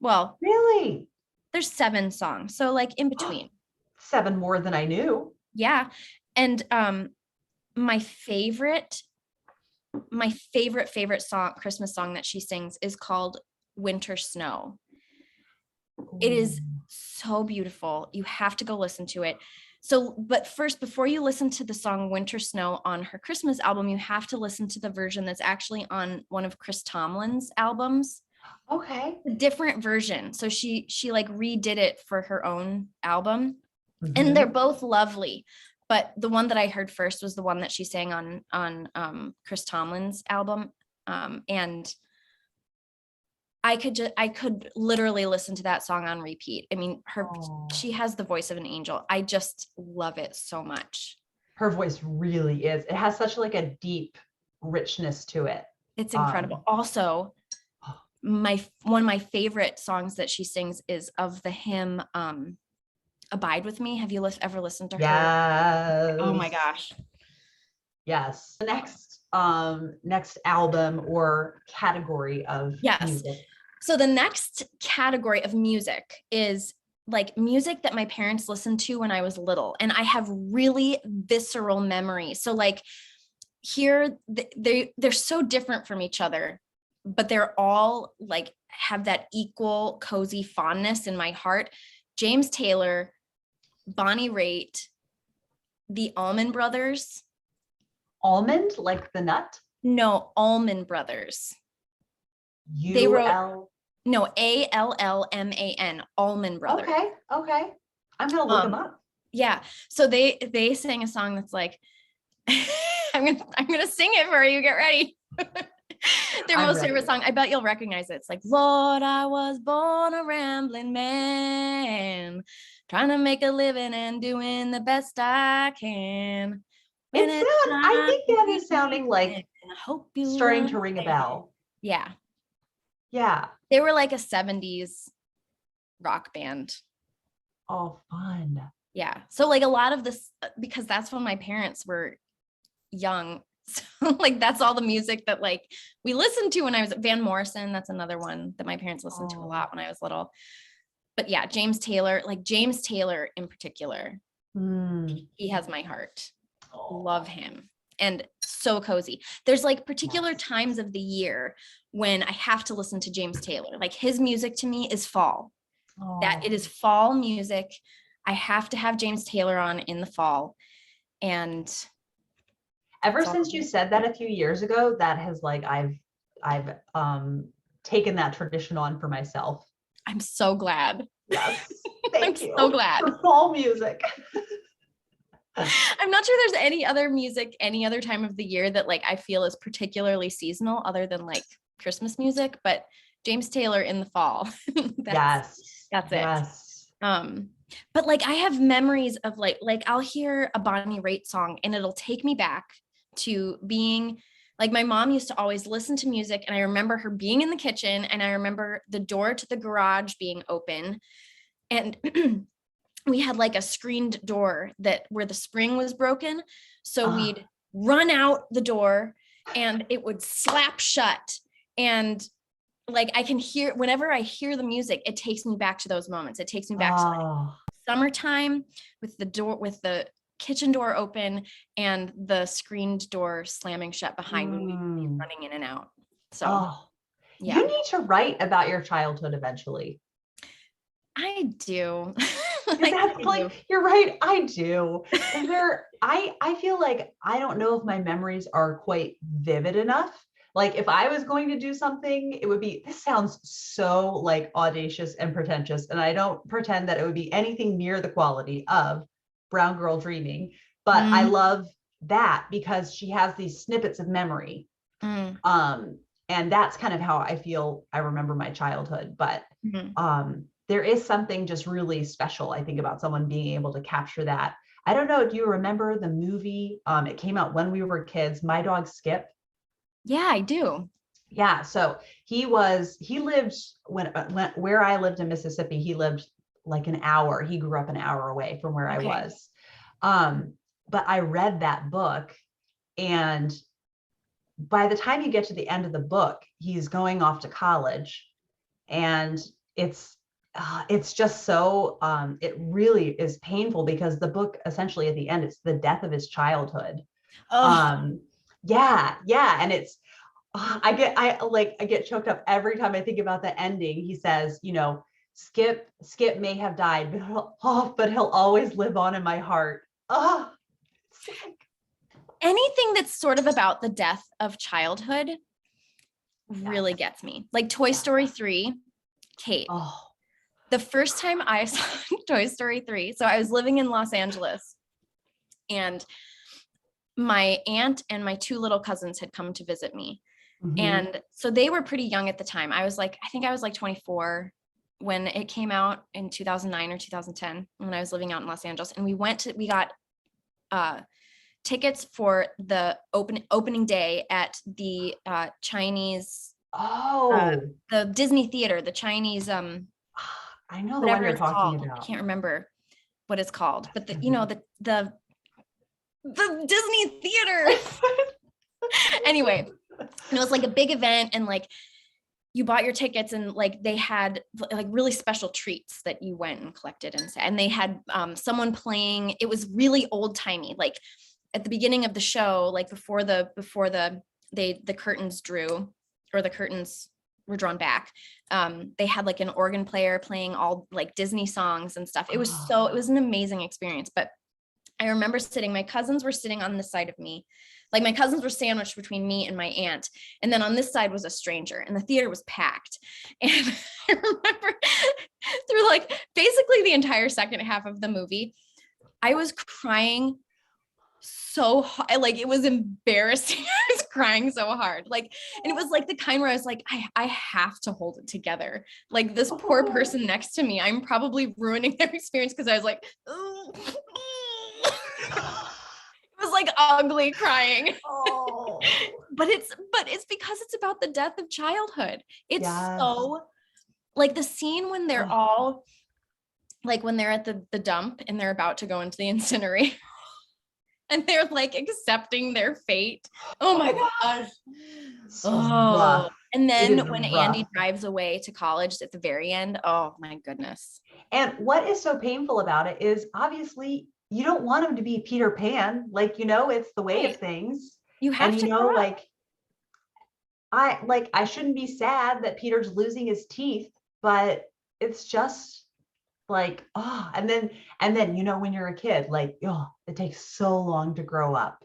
Well, really? There's 7 songs. So like in between. 7 more than I knew. Yeah. And my favorite song, Christmas song that she sings is called Winter Snow. Ooh. It is so beautiful. You have to go listen to it. So, but first, before you listen to the song Winter Snow on her Christmas album, you have to listen to the version that's actually on one of Chris Tomlin's albums. Okay. A different version. So she like redid it for her own album. Mm-hmm. And they're both lovely. But the one that I heard first was the one that she sang on Chris Tomlin's album. And I could literally listen to that song on repeat. I mean, she has the voice of an angel. I just love it so much. Her voice really is. It has such like a deep richness to it. It's incredible. Also, one of my favorite songs that she sings is of the hymn Abide With Me. Have you ever listened to her? Oh my Yes. gosh. Yes. The next album or category of Yes. music. So the next category of music is like music that my parents listened to when I was little, and I have really visceral memories. So like here they're so different from each other, but they're all like have that equal cozy fondness in my heart. James Taylor, Bonnie Raitt, the Allman Brothers. Almond, like the nut? No, Allman Brothers. They U wrote L. no Allman, Allman Brothers. Okay. Okay. I'm gonna look them up. Yeah. So they sang a song that's like I'm gonna sing it for you. Get ready. Their I'm most ready. favorite song. I bet you'll recognize it. It's like, Lord, I was born a rambling man, trying to make a living and doing the best I can. When it's I time think for that you is to sounding begin, like I hope you starting to ring a understand. bell. Yeah. Yeah. They were like a 70s rock band. Oh, fun. Yeah. So like a lot of this, because that's when my parents were young. So like that's all the music that like we listened to when I was Van Morrison. That's another one that my parents listened to a lot when I was little. But yeah, James Taylor in particular, he has my heart. Love him. And so cozy. There's like particular times of the year when I have to listen to James Taylor. Like his music to me is fall. That it is fall music. I have to have James Taylor on in the fall. And ever since you said that a few years ago, that has like I've taken that tradition on for myself. I'm so glad. Yes. Thank I'm you. so glad. For fall music. I'm not sure there's any other music, any other time of the year that like I feel is particularly seasonal other than like Christmas music, but James Taylor in the fall. That's it. Yes. But like I have memories of like I'll hear a Bonnie Raitt song and it'll take me back to being like my mom used to always listen to music, and I remember her being in the kitchen, and I remember the door to the garage being open, and we had like a screened door that where the spring was broken. So we'd run out the door and it would slap shut. And like I can hear, whenever I hear the music, it takes me back to those moments. It takes me back to like summertime with the kitchen door open and the screened door slamming shut behind when we'd be running in and out. So yeah. You need to write about your childhood eventually. I do. You're right. I do. And I feel like I don't know if my memories are quite vivid enough. Like if I was going to do something, it would be, this sounds so like audacious and pretentious. And I don't pretend that it would be anything near the quality of Brown Girl Dreaming, but I love that because she has these snippets of memory. And that's kind of how I feel I remember my childhood. But there is something just really special, I think, about someone being able to capture that. I don't know if you remember the movie. It came out when we were kids, My Dog Skip. Yeah, I do. Yeah. So he lived when where I lived in Mississippi, he lived like an hour. He grew up an hour away from where I was. But I read that book, and by the time you get to the end of the book, he's going off to college, and it's just so it really is painful because the book essentially at the end, it's the death of his childhood. Yeah, and it's I get choked up every time I think about the ending. He says, Skip may have died, but he'll always live on in my heart. Anything that's sort of about the death of childhood really gets me. Like Toy Story 3, Kate. The first time I saw Toy Story 3, so I was living in Los Angeles, and my aunt and my two little cousins had come to visit me. And so they were pretty young at the time. I think I was like 24 when it came out in 2009 or 2010 when I was living out in Los Angeles. And we got tickets for the opening day at the Chinese, the Disney theater, the Chinese, I know the one you're talking about. I can't remember. what it's called, but the Disney theater. Anyway, it was like a big event, and like you bought your tickets, and like they had like really special treats that you went and collected, and they had someone playing. It was really old timey, like at the beginning of the show, like before the curtains drew, or the curtains were drawn back. They had like an organ player playing all like Disney songs and stuff. It was an amazing experience. But I remember my cousins were sitting on the side of me. Like my cousins were sandwiched between me and my aunt. And then on this side was a stranger, and the theater was packed. And I remember through like basically the entire second half of the movie, I was crying so hard. Like it was embarrassing. I was crying so hard. Like, and it was like the kind where I was like, I have to hold it together. Like this poor person next to me, I'm probably ruining their experience, because I was like, it was like ugly crying. Oh. but it's because it's about the death of childhood. It's so like the scene when they're all like, when they're at the dump and they're about to go into the incinerator and they're like accepting their fate. Oh my gosh. Rough. And then when Andy drives away to college at the very end, oh my goodness. And what is so painful about it is obviously you don't want him to be Peter Pan. Like, it's the way of things. You have to grow up. I shouldn't be sad that Peter's losing his teeth, but it's just like, and then, when you're a kid, like, it takes so long to grow up.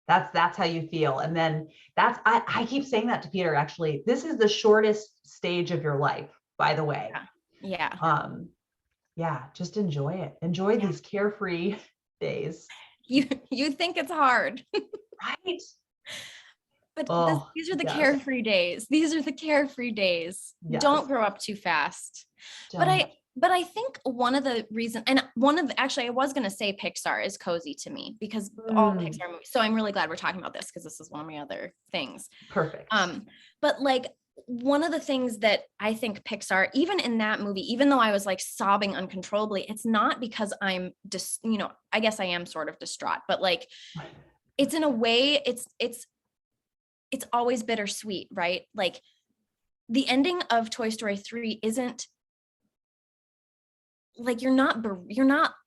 That's how you feel. And then I keep saying that to Peter, actually. This is the shortest stage of your life, by the way. Yeah. Just enjoy it. Enjoy these carefree days. You think it's hard. Right. But these are the carefree days. These are the carefree days. Yes. Don't grow up too fast. But I think one of the reasons, and actually I was going to say Pixar is cozy to me, because all Pixar movies. So I'm really glad we're talking about this, because this is one of my other things. Perfect. But like one of the things that I think Pixar, even in that movie, even though I was like sobbing uncontrollably, it's not because I'm just, I guess I am sort of distraught, but like it's in a way, it's always bittersweet, right? Like the ending of Toy Story 3 isn't like, you're not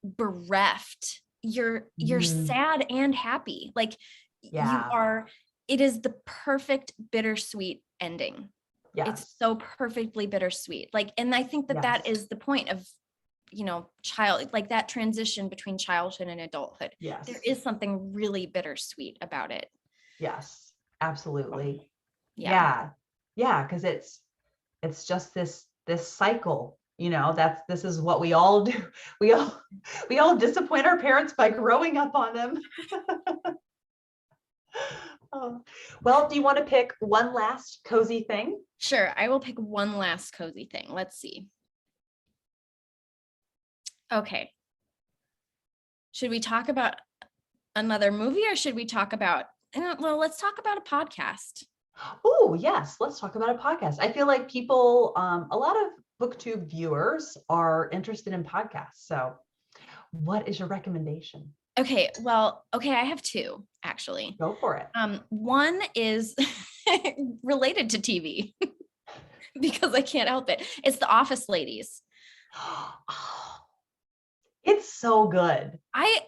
bereft. You're sad and happy. Like you are, it is the perfect bittersweet ending. Yes. It's so perfectly bittersweet. Like, and I think that is the point of, child, like that transition between childhood and adulthood. Yes. There is something really bittersweet about it. Yes, absolutely. Yeah. Cause it's just this cycle, this is what we all do. We all disappoint our parents by growing up on them. Well, do you want to pick one last cozy thing? Sure, I will pick one last cozy thing. Let's see. Okay. Should we talk about another movie, or should we talk about, let's talk about a podcast. Oh, yes, let's talk about a podcast. I feel like people, a lot of BookTube viewers are interested in podcasts. So what is your recommendation? Okay, I have two, actually. Go for it. One is related to TV because I can't help it. It's The Office Ladies. It's so good. I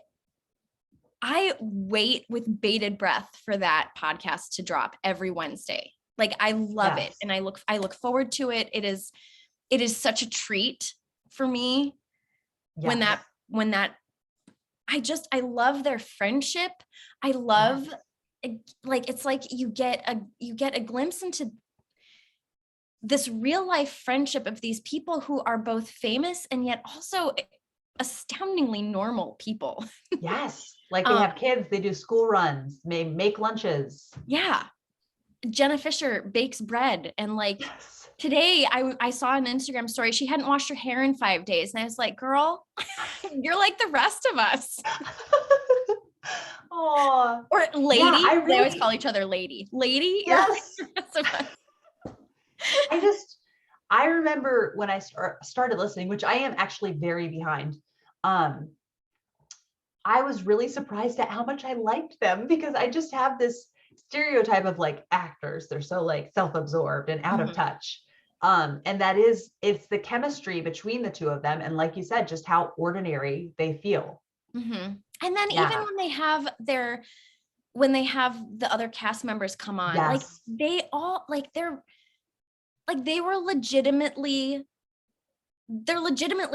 wait with bated breath for that podcast to drop every Wednesday. Like I love it, and I look forward to it. It is such a treat for me when that I love their friendship. I love like, it's like you get a glimpse into this real life friendship of these people who are both famous and yet also astoundingly normal people. Yes. Like they have kids, they do school runs, they make lunches. Yeah. Jenna Fisher bakes bread, and like today I saw an Instagram story. She hadn't washed her hair in 5 days. And I was like, girl, you're like the rest of us. Oh, or lady. Yeah, they always call each other lady. Lady. Yes. You're like the rest of us. I remember when I started listening, which I am actually very behind. I was really surprised at how much I liked them, because I just have this stereotype of like actors. They're so like self-absorbed and out of touch. And it's the chemistry between the two of them. And like you said, just how ordinary they feel. And then even Yeah. when they have the other cast members come on, like Yes. they all like they're legitimately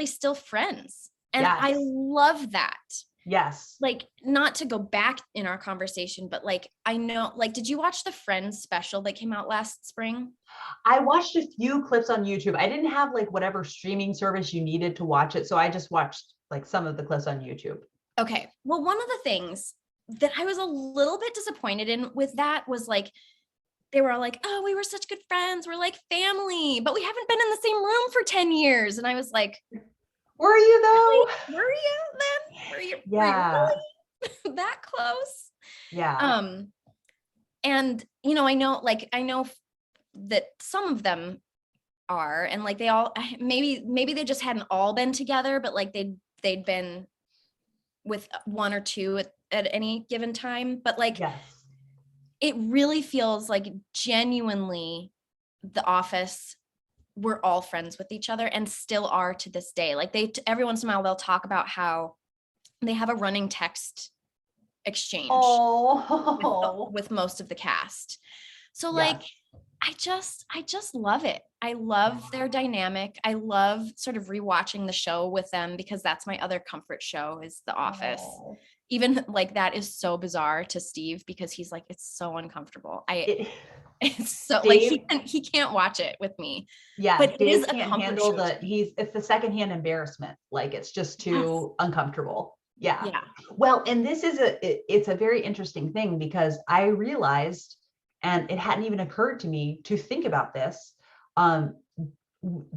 still friends. And I Yes. love that. Yes. Like, not to go back in our conversation, but like, I know, like, did you watch the Friends special that came out last spring? I watched a few clips on YouTube. I didn't have like whatever streaming service you needed to watch it. So I just watched like some of the clips on YouTube. Okay. Well, one of the things that I was a little bit disappointed in with that was like, they were all like, oh, we were such good friends. We're like family, but we haven't been in the same room for 10 years. And I was like, Were you really? though? Were you then? Were you Yeah. really that close? Yeah. And I know that some of them are, and like they all maybe they just hadn't all been together, but like they'd been with one or two at any given time. But like Yes. it really feels like genuinely The Office, we're all friends with each other and still are to this day. Like every once in a while they'll talk about how they have a running text exchange Oh. with most of the cast. So like Yes. I just love it. I love their dynamic. I love sort of rewatching the show with them, because that's my other comfort show is The Office. Oh. Even like that is so bizarre to Steve, because he's like, it's so uncomfortable. It's so like Dave, he can't watch it with me. yeah, But it is Dave a can't comfort handle show to me. it's the secondhand embarrassment. Like it's just Yes. too uncomfortable. Yeah. Yeah. Well, and this is it's a very interesting thing, because I realized, and it hadn't even occurred to me to think about this. Um,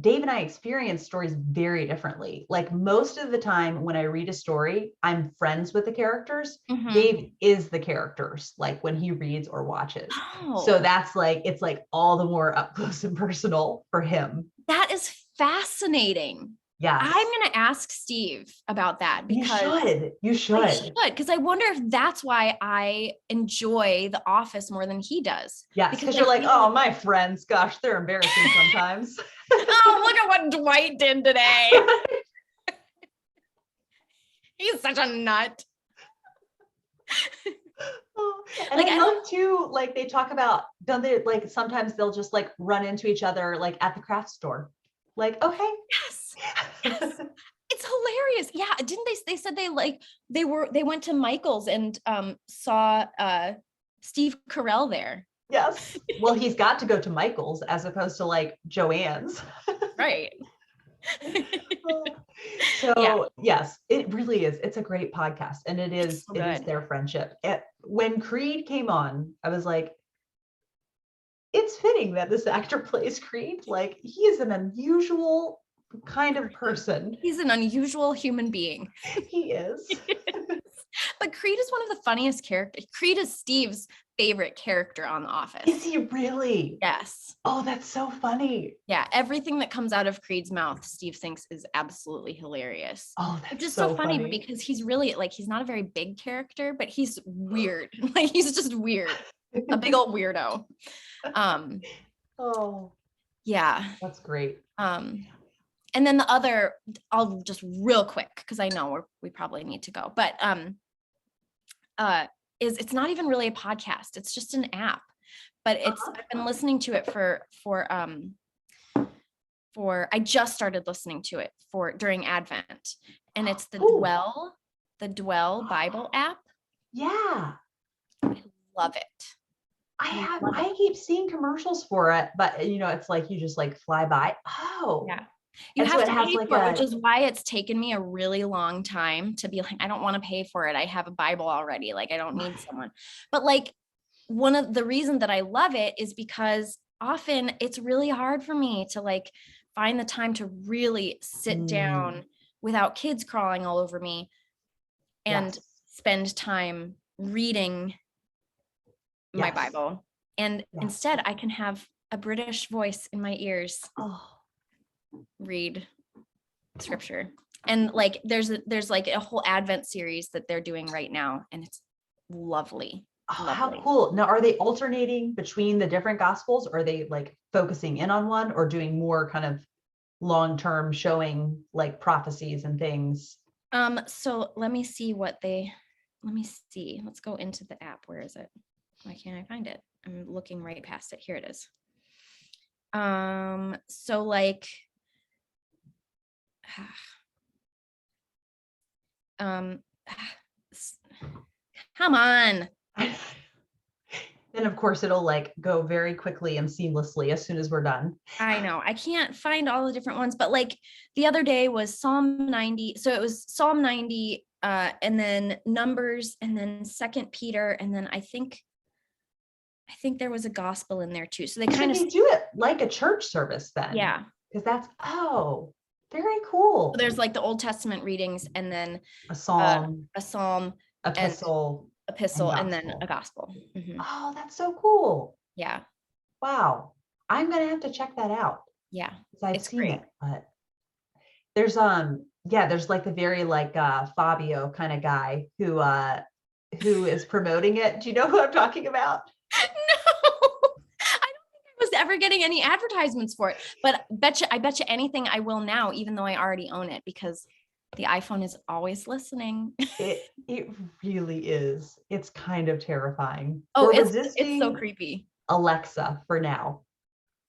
Dave and I experience stories very differently. Like most of the time when I read a story, I'm friends with the characters. Dave is the characters, like when he reads or watches. So Oh, that's like, it's like all the more up close and personal for him. that is fascinating. I'm Yes. going to ask Steve about that, You because should. You I should. should, because I wonder if that's why I enjoy The Office more than he does. Yes. Because Because I you're like, feel oh, like, my friends, gosh, they're embarrassing sometimes. oh, look at what Dwight did today. He's such a nut. And Like, I I love don't, too, like they talk about, don't they, like sometimes they'll just like run into each other like at the craft store. Like, okay. yes, yes. It's hilarious. Yeah. Didn't they said they went to Michael's and saw Steve Carell there. Yes. Well, he's got to go to Michael's as opposed to like Joanne's. Right. Yeah. So yes, it really is. It's a great podcast, and It's so it is good. their friendship. When Creed came on, I was like, it's fitting that this actor plays Creed. Like he is an unusual kind of person. He's an unusual human being. He is. But Creed is one of the funniest characters. Creed is Steve's favorite character on The Office. Is he really? Yes. Oh, that's so funny. Yeah. Everything that comes out of Creed's mouth, Steve thinks is absolutely hilarious. Oh, Which that's is so so funny, funny. because he's really like, he's not a very big character, but he's weird. Like he's just weird. A big old weirdo. Oh, Yeah. that's great. And then the other, I'll just real quick, because I know we probably need to go, but it's not even really a podcast. It's just an app, but I've been listening to it I just started listening to it during Advent, and it's the Dwell Bible app. Yeah. I love it. I keep seeing commercials for it, but it's like you just like fly by. Oh. Yeah. You And so have it to has pay like for it, which is why it's taken me a really long time to be like, I don't want to pay for it. I have a Bible already. Like, I don't need someone. But like, one of the reason that I love it is because often it's really hard for me to like find the time to really sit down without kids crawling all over me and spend time reading my Bible. And instead I can have a British voice in my ears read scripture. And like there's like a whole Advent series that they're doing right now, and it's lovely. Oh, how Lovely. cool. Now, are they alternating between the different gospels? Or are they like focusing in on one or doing more kind of long-term showing like prophecies and things? So let me see let me see. Let's go into the app. Where is it? Why can't I find it? I'm looking right past it. Here it is. So like um come on. Then of course it'll like go very quickly and seamlessly as soon as we're done. I know I can't find all the different ones, but like the other day was Psalm 90. So it was Psalm 90, and then Numbers, and then Second Peter, and then I think there was a gospel in there too. So they So kind of, they do it like a church service then. yeah. Because that's, oh, very cool. So there's like the Old Testament readings, and then A psalm, a psalm, and epistle, and epistle, and then a gospel. gospel. Mhm. Oh, that's so cool. Yeah, Wow. I'm gonna have to check that out yeah, because I've it's seen great. it, but there's yeah, there's like the very like Fabio kind of guy who is promoting it. Do you know who I'm talking about? No, I don't think I was ever getting any advertisements for it, but I bet you anything I will now, even though I already own it, because the iPhone is always listening. It really is. It's kind of terrifying. Oh, We're it's so resisting creepy. Alexa for now.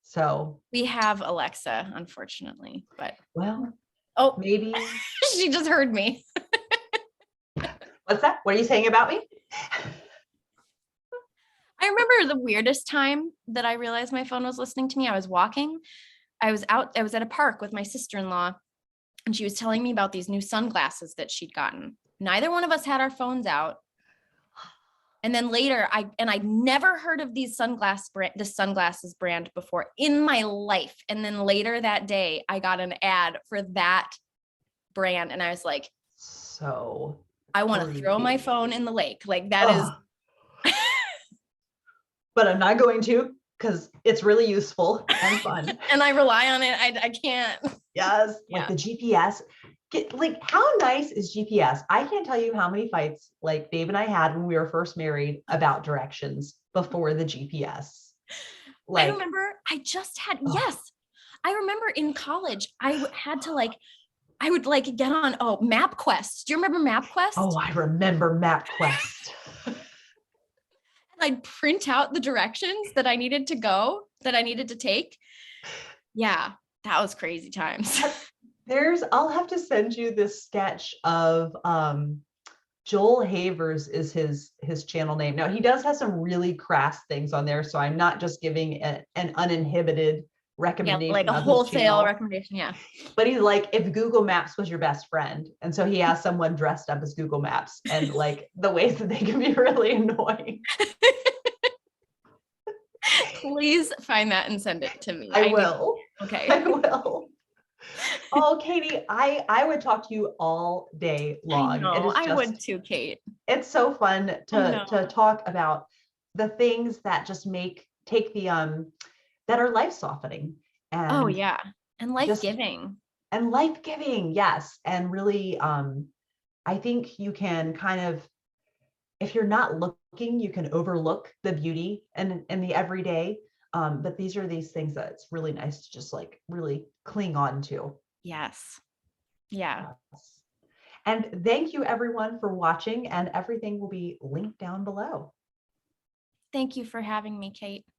So, We have Alexa, unfortunately, but well, oh, maybe. she just heard me. What's that? What are you saying about me? I remember the weirdest time that I realized my phone was listening to me. I was walking. I was at a park with my sister-in-law, and she was telling me about these new sunglasses that she'd gotten. Neither one of us had our phones out. And then later, I'd never heard of this sunglasses brand before in my life. And then later that day, I got an ad for that brand, and I was like, So I want to throw my creepy. phone in the lake. Like that is. But I'm not going to because it's really useful and fun. And I rely on it. I can't. Yes, Yeah. like the GPS. Like how nice is GPS? I can't tell you how many fights like Dave and I had when we were first married about directions before the GPS. I Like, remember I just had, oh, yes. I remember in college, had to like, I would like get on, MapQuest. Do you remember oh, MapQuest? I remember MapQuest. And I'd print out the directions that I needed to go, that I needed to take. Yeah, that was crazy times. I'll have to send you this sketch of Joel Havers is his channel name. Now he does have some really crass things on there, so I'm not just giving an uninhibited Yeah, like recommendation a of his wholesale channel. recommendation. Yeah. But he's like, if Google Maps was your best friend, and so he has someone dressed up as Google Maps, and like the ways that they can be really annoying. Please find that and send it to me. I will. Okay. I will. Oh, Katie, I would talk to you all day I long. It know. is I just, would too, Kate. it's so fun I to know. talk about the things that just take the that are life softening Oh and yeah. And life just giving. and life giving, yes. And really I think you can kind of, if you're not looking, you can overlook the beauty and the everyday. But these are these things that it's really nice to just like really cling on to. Yes. Yeah. Yes. And thank you everyone for watching, and everything will be linked down below. Thank you for having me, Kate.